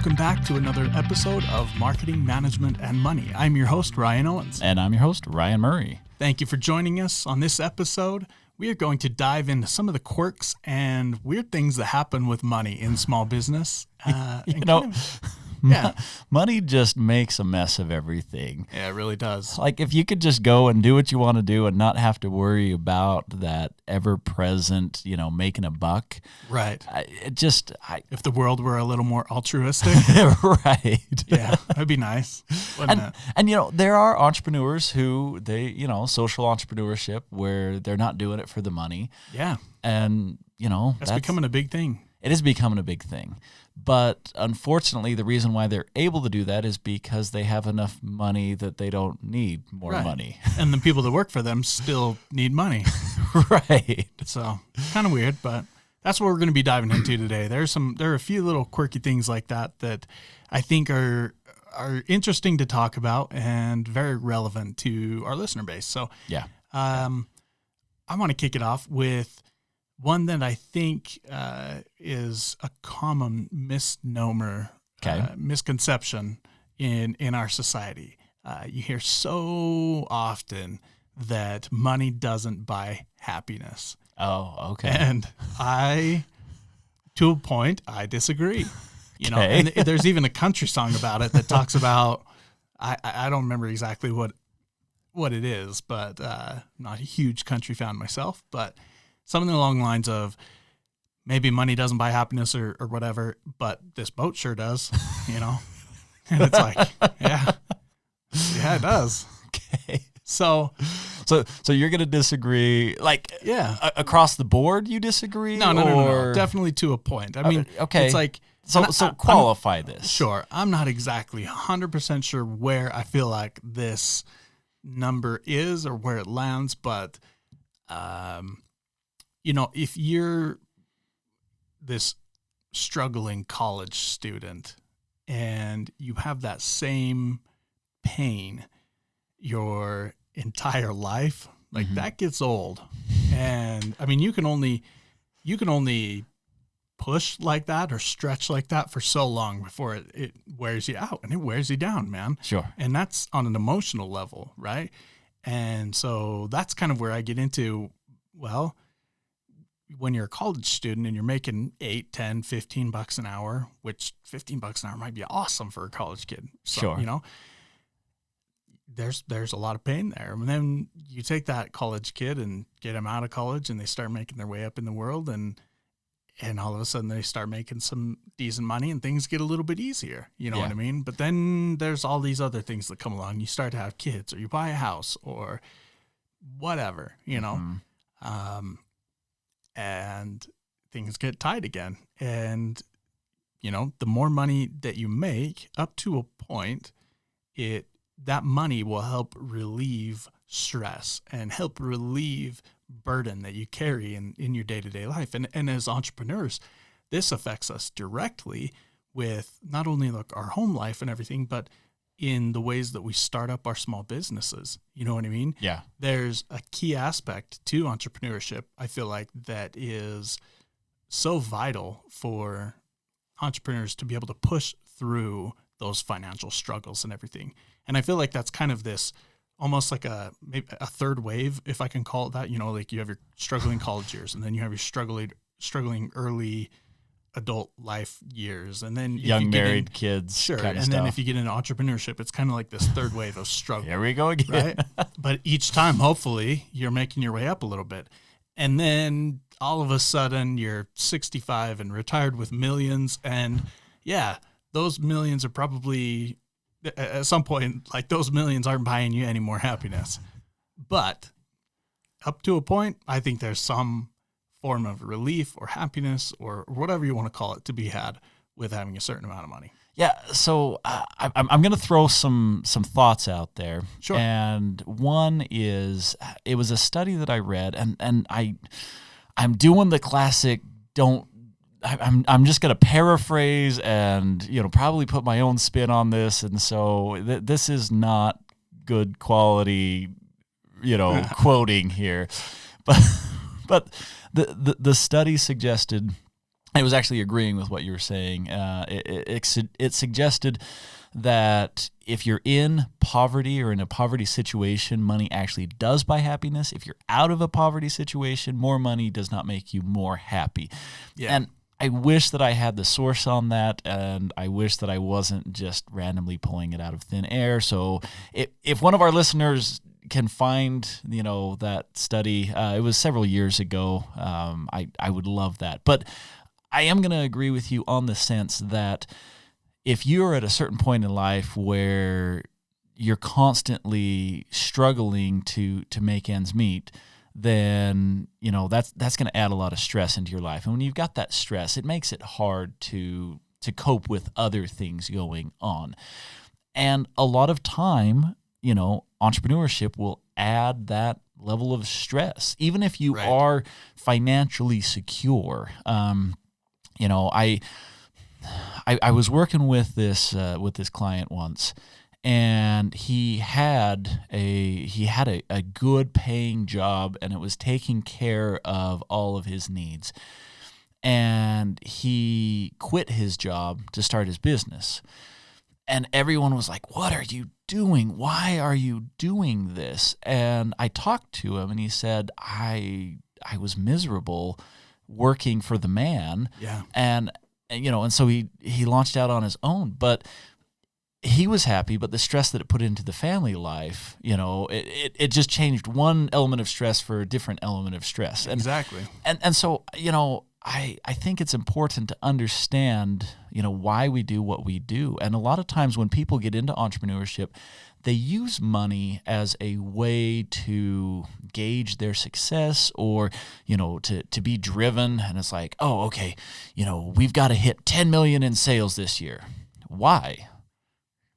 welcome back to another episode of Marketing, Management, and Money. I'm your host, Ryan Owens. And I'm your host, Ryan Murray. Thank you for joining us. On this episode, we are going to dive into some of the quirks and weird things that happen with money in small business. Money just makes a mess of everything. Yeah, it really does. Like if you could just go and do what you want to do and not have to worry about that ever-present, making a buck. Right. If the world were a little more altruistic. Right. Yeah, that'd be nice. And there are entrepreneurs who social entrepreneurship where they're not doing it for the money. Yeah. And, that's becoming a big thing. It is becoming a big thing. But unfortunately, the reason why they're able to do that is because they have enough money that they don't need more money. And the people that work for them still need money. Right. So kind of weird, but that's what we're going to be diving into today. There are a few little quirky things like that I think are interesting to talk about and very relevant to our listener base. So yeah, I want to kick it off with one that I think is a common misnomer, misconception in our society. You hear so often that money doesn't buy happiness. Oh, okay. And to a point, I disagree. Okay. And there's even a country song about it that talks about, I don't remember exactly what it is, but not a huge country fan myself, but something along the lines of maybe money doesn't buy happiness or whatever, but this boat sure does, And it's like, yeah, it does. Okay. So you're going to disagree, across the board you disagree? No. Definitely to a point. I mean, okay. It's like, so qualify this. Sure. I'm not exactly 100% sure where I feel like this number is or where it lands, but, if you're this struggling college student and you have that same pain your entire life, that gets old. And I mean, you can only push like that or stretch like that for so long before it wears you out, and it wears you down, man. Sure. And that's on an emotional level, right? And so that's kind of where I get into, well, when you're a college student and you're making 8, 10, 15 bucks an hour, which 15 bucks an hour might be awesome for a college kid. So, sure. There's a lot of pain there. And then you take that college kid and get them out of college and they start making their way up in the world, and all of a sudden they start making some decent money and things get a little bit easier. You know what I mean? But then there's all these other things that come along. You start to have kids, or you buy a house, or whatever, Mm-hmm. And things get tight again. And, the more money that you make up to a point, that money will help relieve stress and help relieve burden that you carry in your day-to-day life. And as entrepreneurs, this affects us directly with not only our home life and everything, but in the ways that we start up our small businesses. You know what I mean? Yeah. There's a key aspect to entrepreneurship, I feel like, that is so vital for entrepreneurs to be able to push through those financial struggles and everything. And I feel like that's kind of this almost like maybe a third wave, if I can call it that. You have your struggling college years, and then you have your struggling early adult life years, and then young married kids. Sure. And then if you get into entrepreneurship, it's kind of like this third wave of struggle. Here we go again. Right? But each time, hopefully, you're making your way up a little bit. And then all of a sudden you're 65 and retired with millions. And yeah, those millions are probably at some point, those millions aren't buying you any more happiness. But up to a point, I think there's some form of relief or happiness or whatever you want to call it to be had with having a certain amount of money. Yeah, so I'm going to throw some thoughts out there. Sure. And one is, it was a study that I read, and I'm doing the classic I'm just going to paraphrase and probably put my own spin on this, and so this is not good quality quoting here, but the study suggested I was actually agreeing with what you were saying. It suggested that if you're in poverty or in a poverty situation, money actually does buy happiness. If you're out of a poverty situation, more money does not make you more happy. Yeah. And I wish that I had the source on that, and I wish that I wasn't just randomly pulling it out of thin air. So if one of our listeners can find, that study, it was several years ago, I would love that. But I am going to agree with you on the sense that if you're at a certain point in life where you're constantly struggling to make ends meet, then that's going to add a lot of stress into your life. And when you've got that stress, it makes it hard to cope with other things going on. And a lot of time, entrepreneurship will add that level of stress, even if you Right. are financially secure. I was working with this client once, and he had a good paying job, and it was taking care of all of his needs. And he quit his job to start his business. And everyone was like, "What are you doing? Why are you doing this?" And I talked to him, and he said, I was miserable working for the man. Yeah. And so he launched out on his own, but he was happy, but the stress that it put into the family life, it just changed one element of stress for a different element of stress. And, Exactly. And so, I think it's important to understand, why we do what we do. And a lot of times when people get into entrepreneurship, they use money as a way to gauge their success or, to be driven. And it's like, oh, okay, we've got to hit 10 million in sales this year. Why?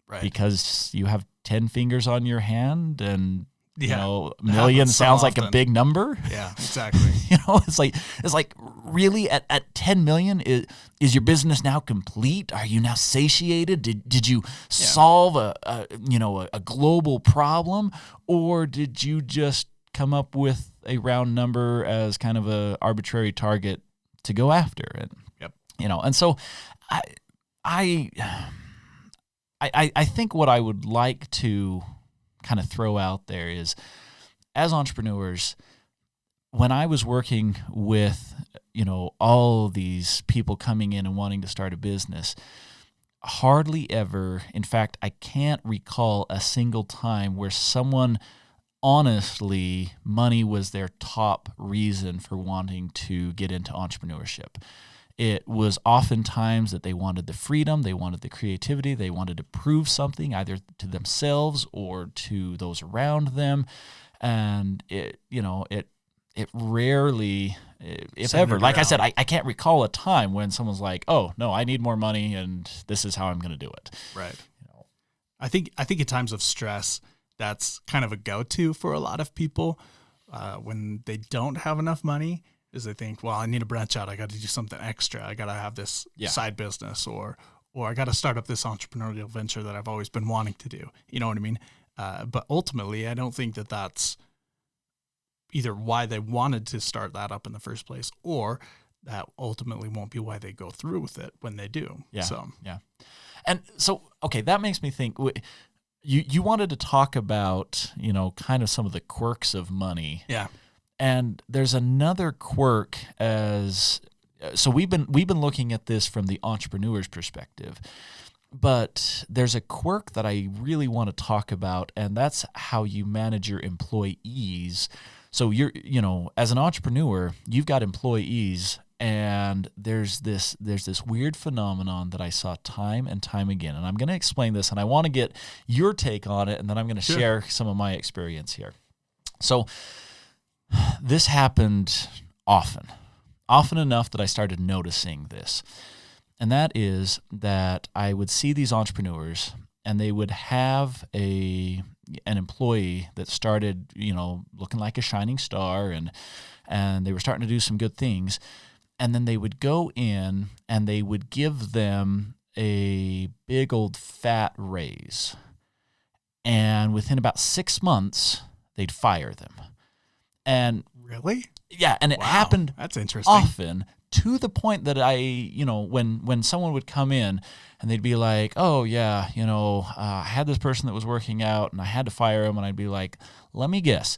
Right. Because you have 10 fingers on your hand and, million happens so sounds like a often. big number. Yeah, exactly. It's like really at 10 million, is your business now complete? Are you now satiated? Did you solve a global problem, or did you just come up with a round number as kind of a arbitrary target to go after? And Yep. and so I think what I would like to kind of throw out there is, as entrepreneurs, when I was working with, all these people coming in and wanting to start a business, hardly ever, in fact, I can't recall a single time where someone, honestly, money was their top reason for wanting to get into entrepreneurship. It was oftentimes that they wanted the freedom, they wanted the creativity, they wanted to prove something either to themselves or to those around them. And it rarely, if Centered ever, like I said, around- I can't recall a time when someone's like, "Oh no, I need more money, and this is how I'm going to do it." Right. I think in times of stress, that's kind of a go-to for a lot of people when they don't have enough money. Is they think, well, I need to branch out. I got to do something extra. I got to have this side business, or I got to start up this entrepreneurial venture that I've always been wanting to do. You know what I mean? But ultimately, I don't think that that's either why they wanted to start that up in the first place, or that ultimately won't be why they go through with it when they do. Yeah. So. Yeah. And so, okay, that makes me think. You wanted to talk about kind of some of the quirks of money. Yeah. And there's another quirk so we've been looking at this from the entrepreneur's perspective, but there's a quirk that I really want to talk about, and that's how you manage your employees. So you're, as an entrepreneur, you've got employees, and there's this weird phenomenon that I saw time and time again. And I'm going to explain this, and I want to get your take on it, and then I'm going to share some of my experience here. So this happened often enough that I started noticing this. And that is that I would see these entrepreneurs, and they would have an employee that started, looking like a shining star, and they were starting to do some good things. And then they would go in and they would give them a big old fat raise. And within about 6 months, they'd fire them. And Really? yeah, and it Wow, happened that's interesting. often, to the point that when someone would come in and they'd be like, oh yeah, I had this person that was working out and I had to fire him, and I'd be like, let me guess.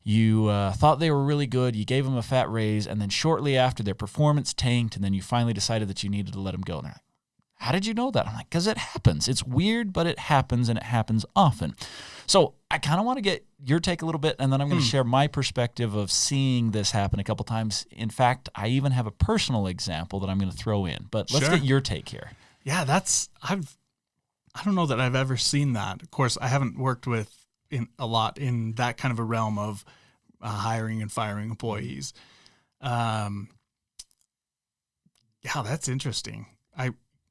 You thought they were really good, you gave them a fat raise, and then shortly after their performance tanked, and then you finally decided that you needed to let them go. And they're like, how did you know that? I'm like, because it happens. It's weird, but it happens, and it happens often. So I kind of want to get your take a little bit, and then I'm going to share my perspective of seeing this happen a couple times. In fact, I even have a personal example that I'm going to throw in. But let's get your take here. Yeah, I don't know that I've ever seen that. Of course, I haven't worked with a lot in that kind of a realm of hiring and firing employees. Yeah, that's interesting.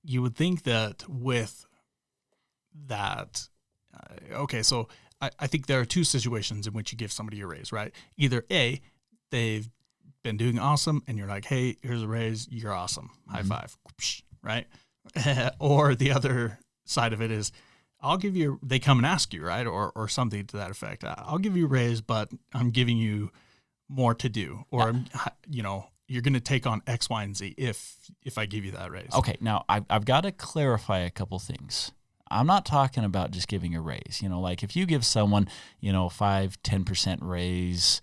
You would think that with that, okay, so I think there are two situations in which you give somebody a raise, right? Either A, they've been doing awesome and you're like, hey, here's a raise, you're awesome, high five, right? Or the other side of it is, they come and ask you, right? Or something to that effect. I'll give you a raise, but I'm giving you more to do, or, you're going to take on X, Y, and Z if I give you that raise. Okay, now I've got to clarify a couple things. I'm not talking about just giving a raise. Like if you give someone, 5-10% raise,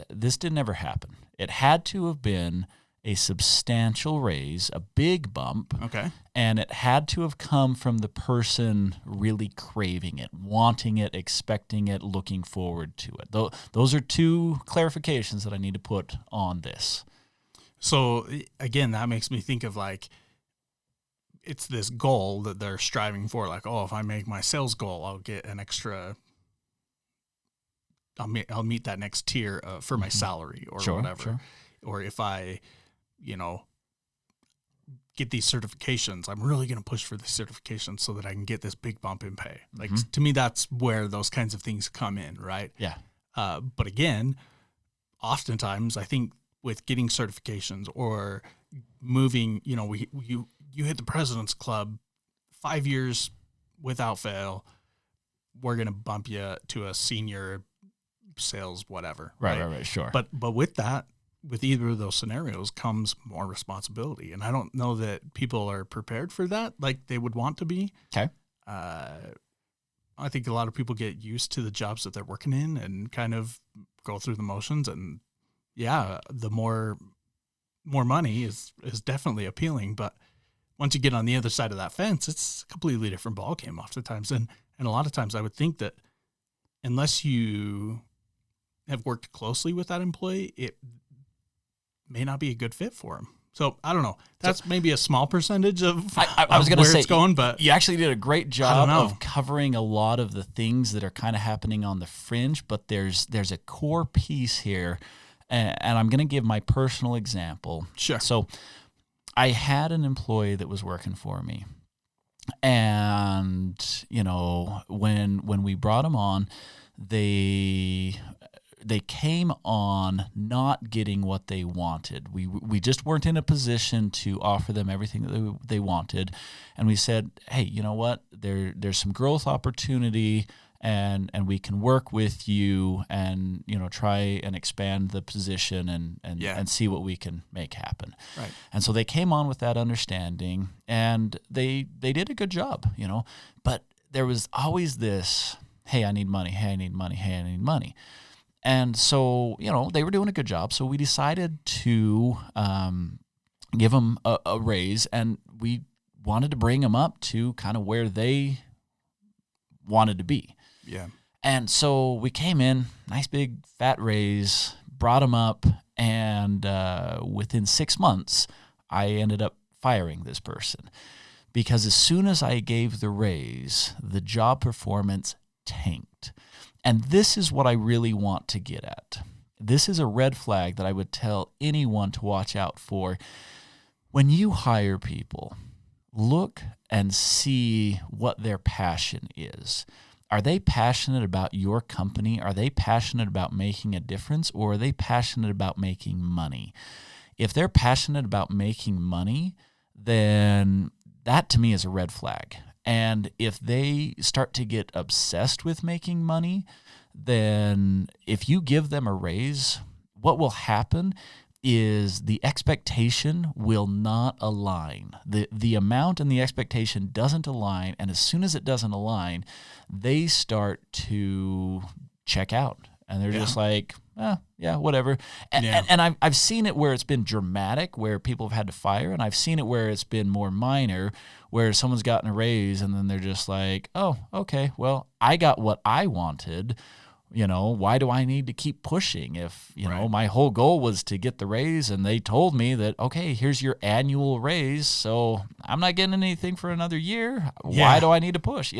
this didn't ever happen. It had to have been a substantial raise, a big bump. Okay. And it had to have come from the person really craving it, wanting it, expecting it, looking forward to it. Those are two clarifications that I need to put on this. So again, that makes me think of it's this goal that they're striving for. Like, oh, if I make my sales goal, I'll get an extra. I'll meet that next tier for my salary or whatever. Sure. Or if I, get these certifications, I'm really going to push for the certifications so that I can get this big bump in pay. Like to me, that's where those kinds of things come in, right? Yeah. But again, oftentimes I think with getting certifications or moving, you hit the President's Club 5 years without fail, we're going to bump you to a senior sales, whatever. Right. Sure. But with that, with either of those scenarios comes more responsibility. And I don't know that people are prepared for that like they would want to be. Okay. I think a lot of people get used to the jobs that they're working in and kind of go through the motions. And yeah, the more money is definitely appealing. But once you get on the other side of that fence, it's a completely different ballgame oftentimes. And a lot of times I would think that unless you have worked closely with that employee, it may not be a good fit for him. So I don't know. That's maybe a small percentage of I was going to say it's going, but you actually did a great job of covering a lot of the things that are kind of happening on the fringe. But there's a core piece here, and I'm going to give my personal example. Sure. So I had an employee that was working for me, and when we brought him on, they came on not getting what they wanted. We just weren't in a position to offer them everything that they wanted. And we said, hey, you know what? There's some growth opportunity, and we can work with you and, try and expand the position and see what we can make happen. Right. And so they came on with that understanding, and they did a good job, But there was always this, hey, I need money. Hey, I need money. Hey, I need money. And so, they were doing a good job. So we decided to give them a raise, and we wanted to bring them up to kind of where they wanted to be. Yeah. And so we came in, nice big fat raise, brought them up, and within 6 months, I ended up firing this person. Because as soon as I gave the raise, the job performance tanked. And this is what I really want to get at. This is a red flag that I would tell anyone to watch out for. When you hire people, look and see what their passion is. Are they passionate about your company? Are they passionate about making a difference? Or are they passionate about making money? If they're passionate about making money, then that to me is a red flag. And if they start to get obsessed with making money, then if you give them a raise, what will happen is the expectation will not align. The amount and the expectation doesn't align, and as soon as it doesn't align, they start to check out. And they're just like, yeah, whatever. And I've seen it where it's been dramatic, where people have had to fire, and I've seen it where it's been more minor, where someone's gotten a raise, and then they're just like, oh, okay, well, I got what I wanted. Why do I need to keep pushing if, know, my whole goal was to get the raise, and they told me that, okay, here's your annual raise, so I'm not getting anything for another year. Why do I need to push?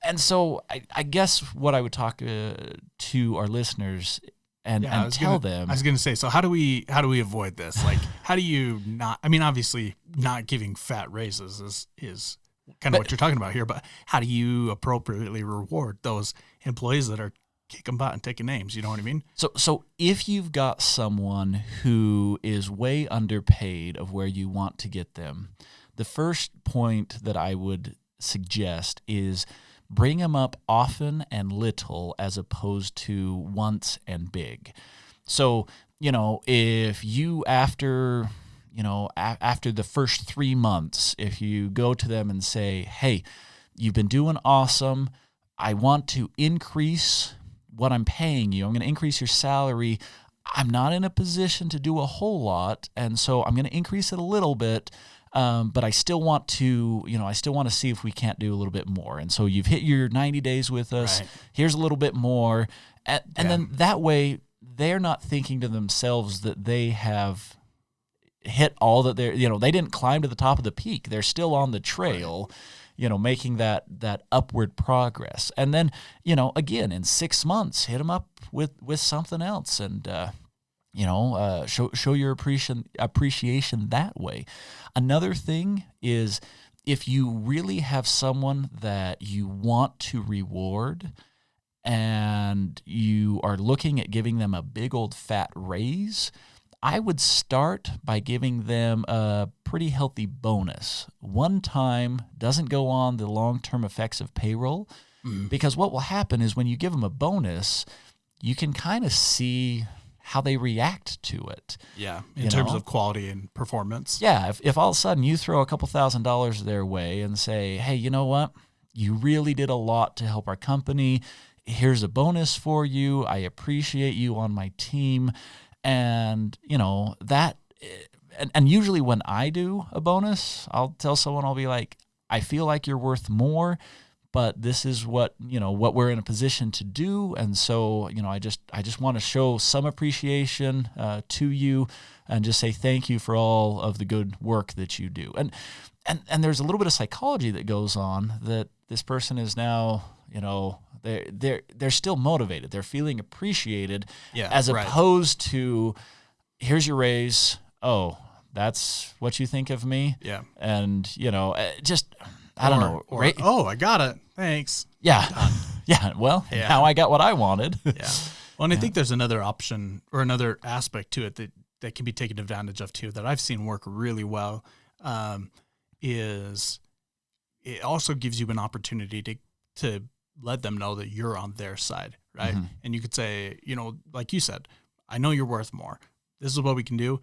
And so I guess what I would talk to our listeners and tell them. I was going to say, so how do we avoid this? Like, how do you not? I mean, obviously, not giving fat raises is kind of what you're talking about here. But how do you appropriately reward those employees that are kicking butt and taking names? You know what I mean? So if you've got someone who is way underpaid of where you want to get them, the first point that I would suggest is bring them up often and little as opposed to once and big. So, if you after the first 3 months, if you go to them and say, hey, you've been doing awesome, I want to increase what I'm paying you. I'm going to increase your salary. I'm not in a position to do a whole lot, and so I'm going to increase it a little bit. But I still want to, see if we can't do a little bit more. And so you've hit your 90 days with us. Right. Here's a little bit more. And then that way they're not thinking to themselves that they have hit all that they're, they didn't climb to the top of the peak. They're still on the trail, making that upward progress. And then, again, in 6 months, hit them up with something else and, show your appreciation that way. Another thing is if you really have someone that you want to reward and you are looking at giving them a big old fat raise, I would start by giving them a pretty healthy bonus. One time doesn't go on the long-term effects of payroll because what will happen is when you give them a bonus, you can kind of see how they react to it. Yeah, in terms of quality and performance. Yeah, if all of a sudden you throw a couple $1,000s their way and say, hey, you know what? You really did a lot to help our company. Here's a bonus for you. I appreciate you on my team. And, that, and usually when I do a bonus, I'll tell someone, I'll be like, I feel like you're worth more, but this is what we're in a position to do. And so, I just want to show some appreciation to you and just say thank you for all of the good work that you do. And there's a little bit of psychology that goes on that this person is now, they're still motivated. They're feeling appreciated as opposed to here's your raise. Oh, that's what you think of me. Yeah. And, I don't know. Oh, I got it. Thanks. Yeah. Yeah. Well, now I got what I wanted. Yeah. Well, and I think there's another option or another aspect to it that can be taken advantage of too, that I've seen work really well, is it also gives you an opportunity to let them know that you're on their side, right? Mm-hmm. And you could say, like you said, I know you're worth more. This is what we can do,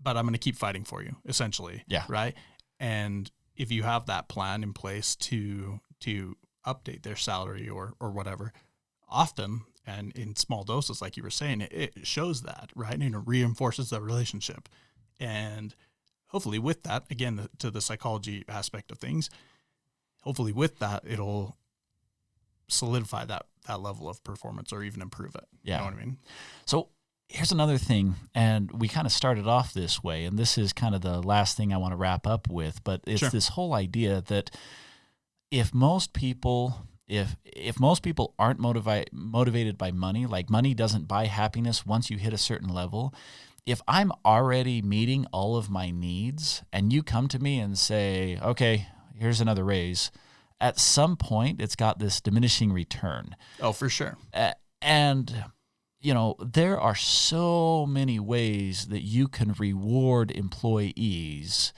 but I'm going to keep fighting for you, essentially. Yeah. Right. And if you have that plan in place to update their salary or whatever, often and in small doses, like you were saying, it shows that, right? And it reinforces the relationship. And hopefully with that, again, to the psychology aspect of things, hopefully with that, it'll solidify that level of performance or even improve it. Yeah. You know what I mean? So here's another thing, and we kind of started off this way, and this is kind of the last thing I want to wrap up with, but it's this whole idea that if most people aren't motivated by money, like money doesn't buy happiness once you hit a certain level, if I'm already meeting all of my needs and you come to me and say, okay, here's another raise, at some point it's got this diminishing return. Oh, for sure. And there are so many ways that you can reward employees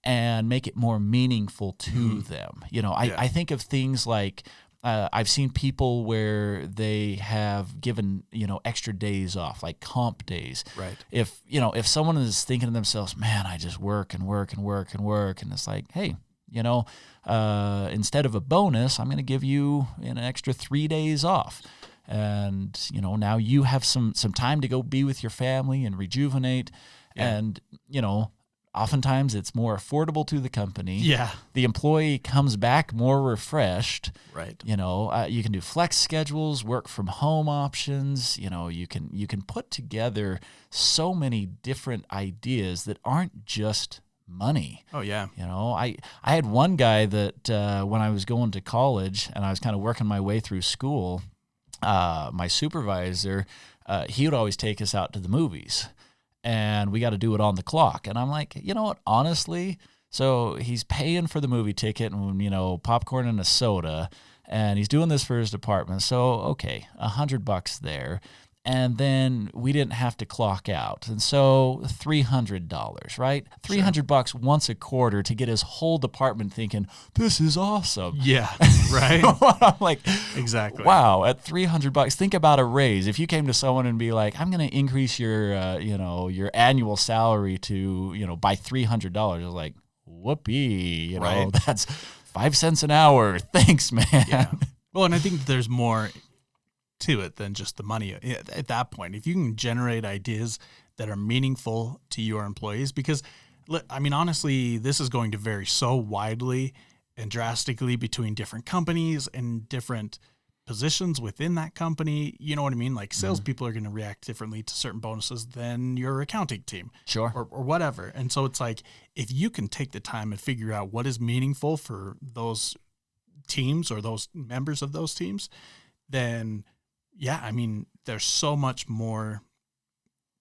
and make it more meaningful to them. I think of things like I've seen people where they have given, extra days off, like comp days. Right. If someone is thinking to themselves, man, I just work and work and work and work, and it's like, hey, instead of a bonus, I'm going to give you an extra 3 days off. And, now you have some time to go be with your family and rejuvenate. Yeah. And, oftentimes it's more affordable to the company. Yeah. The employee comes back more refreshed. Right. You can do flex schedules, work from home options. You can put together so many different ideas that aren't just money. Oh, yeah. I had one guy that when I was going to college and I was kind of working my way through school, my supervisor, he would always take us out to the movies. And we got to do it on the clock. And I'm like, you know what, honestly, so he's paying for the movie ticket and, popcorn and a soda, and he's doing this for his department. So, okay, $100 there. And then we didn't have to clock out. And so $300, right? $300 once a quarter to get his whole department thinking, this is awesome. Yeah, right? I'm like, exactly. Wow, at $300, think about a raise. If you came to someone and be like, I'm going to increase your, your annual salary to, by $300, I was like, whoopee, right. That's 5 cents an hour. Thanks, man. Yeah. Well, and I think there's more to it than just the money at that point. If you can generate ideas that are meaningful to your employees, because honestly, this is going to vary so widely and drastically between different companies and different positions within that company. You know what I mean? Like salespeople are going to react differently to certain bonuses than your accounting team. Sure. Or whatever. And so it's like, if you can take the time and figure out what is meaningful for those teams or those members of those teams, then yeah, there's so much more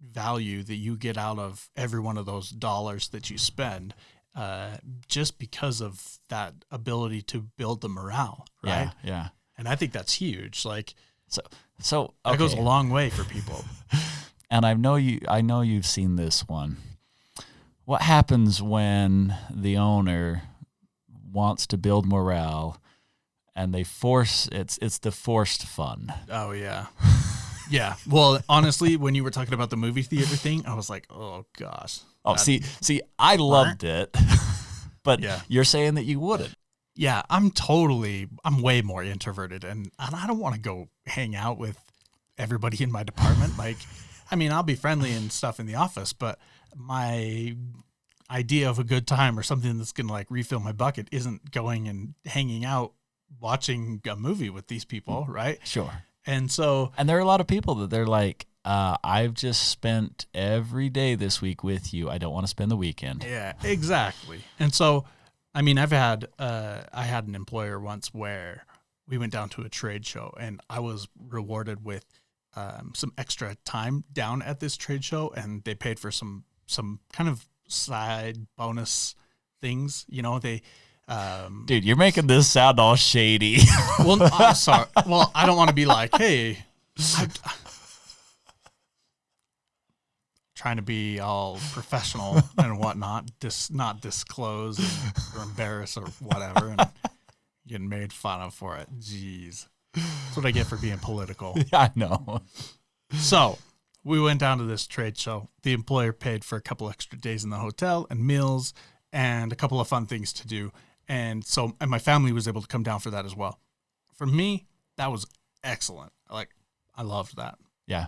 value that you get out of every one of those dollars that you spend, just because of that ability to build the morale, right? Yeah. And I think that's huge. Like, so okay. That goes a long way for people. And I know you've seen this one. What happens when the owner wants to build morale and they force it's the forced fun? Oh yeah. Yeah. Well, honestly, when you were talking about the movie theater thing, I was like, oh gosh. Oh, see, I loved it, but yeah. You're saying that you wouldn't. Yeah, I'm way more introverted, and I don't want to go hang out with everybody in my department. Like, I'll be friendly and stuff in the office, but my idea of a good time or something that's going to like refill my bucket isn't going and hanging out watching a movie with these people, right? Sure. And there are a lot of people that they're like, I've just spent every day this week with you. I don't want to spend the weekend. Yeah, exactly. And so, I had an employer once where we went down to a trade show and I was rewarded with some extra time down at this trade show, and they paid for some kind of side bonus things. They dude, you're making this sound all shady. Well, I'm sorry. Well, I don't want to be like, hey, trying to be all professional and whatnot, not disclose or embarrass or whatever, and getting made fun of for it. Jeez. That's what I get for being political. Yeah, I know. So we went down to this trade show. The employer paid for a couple extra days in the hotel and meals and a couple of fun things to do. And my family was able to come down for that as well. For me, that was excellent. I loved that. Yeah.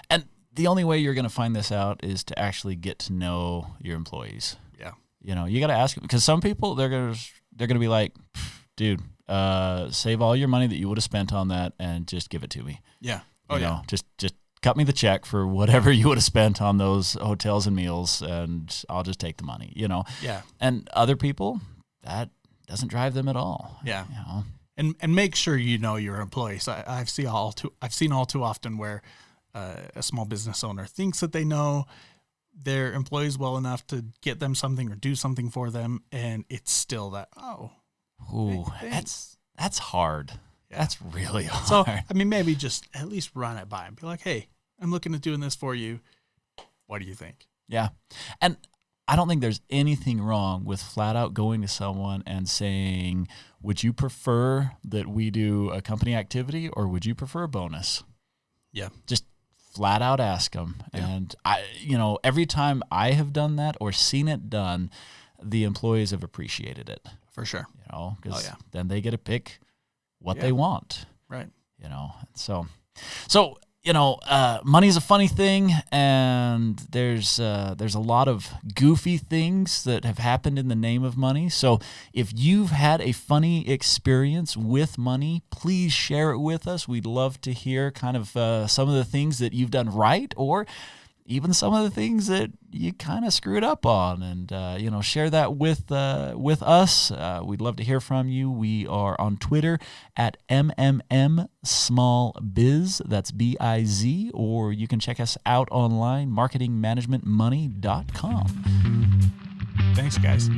And the only way you're going to find this out is to actually get to know your employees. Yeah. You got to ask them, because some people, they're going to be like, dude, save all your money that you would have spent on that and just give it to me. Yeah. Just cut me the check for whatever you would have spent on those hotels and meals, and I'll just take the money, Yeah. And other people, that doesn't drive them at all. Yeah. And make sure you know your employees. I've seen all too often where a small business owner thinks that they know their employees well enough to get them something or do something for them, and it's still that, ooh, that's hard. Yeah. That's really hard. So, maybe just at least run it by and be like, hey, I'm looking at doing this for you. What do you think? Yeah. And I don't think there's anything wrong with flat out going to someone and saying, would you prefer that we do a company activity or would you prefer a bonus? Yeah. Just flat out ask them. Yeah. And every time I have done that or seen it done, the employees have appreciated it. For sure. Because then they get to pick what they want. Right. So money's a funny thing, and there's a lot of goofy things that have happened in the name of money. So if you've had a funny experience with money, please share it with us. We'd love to hear kind of some of the things that you've done right, or even some of the things that you kind of screwed up on, and share that with us. We'd love to hear from you. We are on Twitter at MMMSmallBiz. That's BIZ, or you can check us out online, marketingmanagementmoney.com. Thanks, guys.